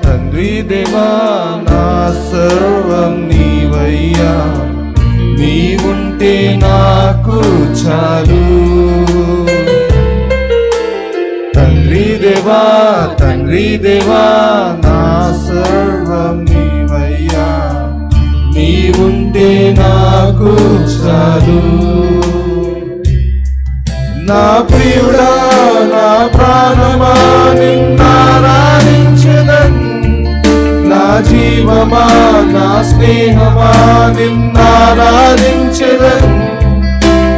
తండ్రి దేవా నా సర్వం నీవయ్యా, నీవుంటే నాకు చాలు. తండ్రి దేవా నా సర్వం నీవయ్యా, నీవుంటే నాకు చాలు. నా ప్రియుడా నా ప్రాణమా నిన్నారాధించెదన్, నా జీవమా నా స్నేహమా నిన్నారాధించెదన్.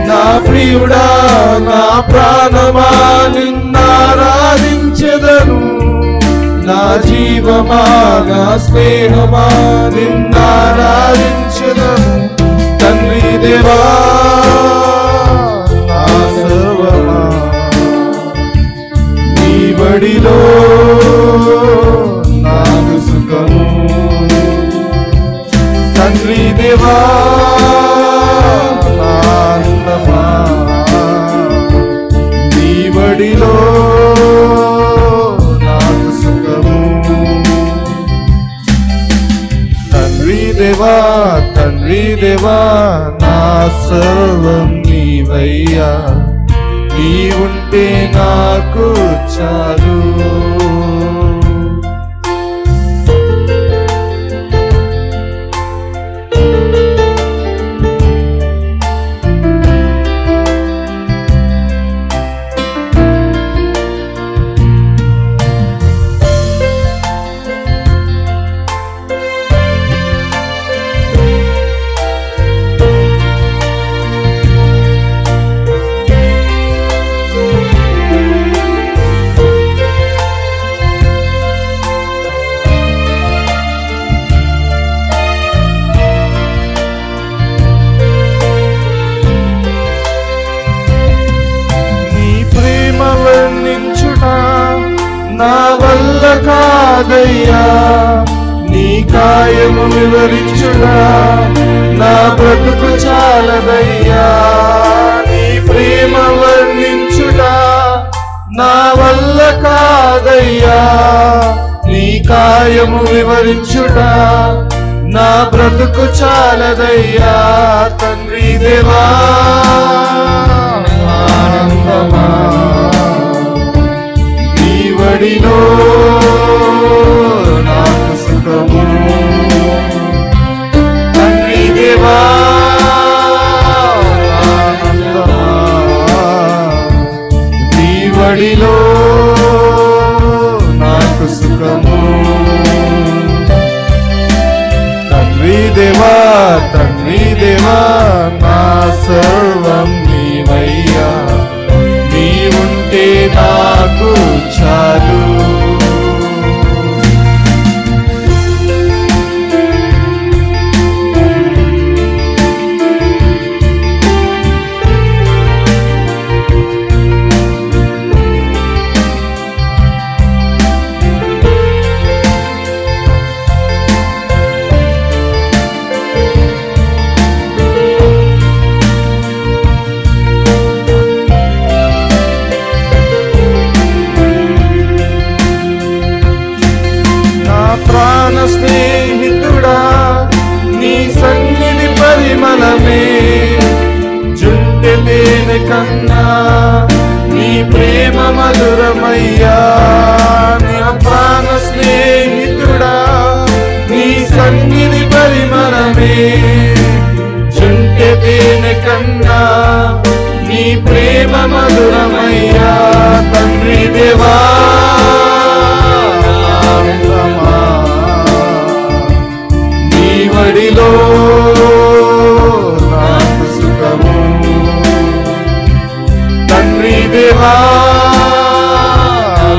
నా ప్రియుడా నా ప్రాణమా నిన్నారాధించెదను, నా జీవమా నా స్నేహమా నిన్నారాధించెదను. తండ్రి దేవా నా సర్వమా, నీ బడిలో నాకు సుఖము. తండ్రి దేవా నా ఆనందమా, నీ బడిలో నాకు సుఖము. తండ్రి దేవా నా సర్వం నీవయ్యా, నీవుంటే నాకు చాలు. నా వల్ల కాదయ్యా, నీ కాయము వివరించుడా నా బ్రతుకు చాలదయ్యా. నీ ప్రేమ వర్ణించుడా నా వల్ల కాదయ్యా, నీ కాయము వివరించుడా నా బ్రతుకు చాలదయ్యా. తండ్రి దేవా ఆనందమా, బడిలో నాకు సుఖము. తండ్రి దేవా ఆనందమా, నీ బడిలో నాకు సుఖము. తండ్రి దేవా నా సర్వం నీవయ్యా, నీవుంటే నాకు చాలు. స్నేహితుడా నీ సన్నిధి పరిమళమే, జుంటె తేనె కన్నా నీ ప్రేమ మధురమయ్యా. నా ప్రాణ స్నేహితుడా నీ సన్నిధి పరిమళమే, జుంటె తేనె కన్నా నీ ప్రేమ మధురమయ్యా. తండ్రి దేవా బడిలో నాకు సుఖము. తండ్రి దేవా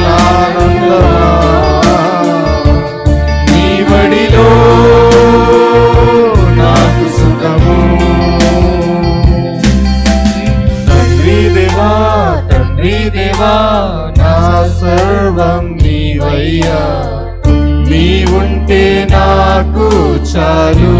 ఆనందమా, నీ బడిలో నాకు సుఖము. తండ్రి దేవా నా సర్వం నీవయ్యా, నీవుంటే నాకు చాలు.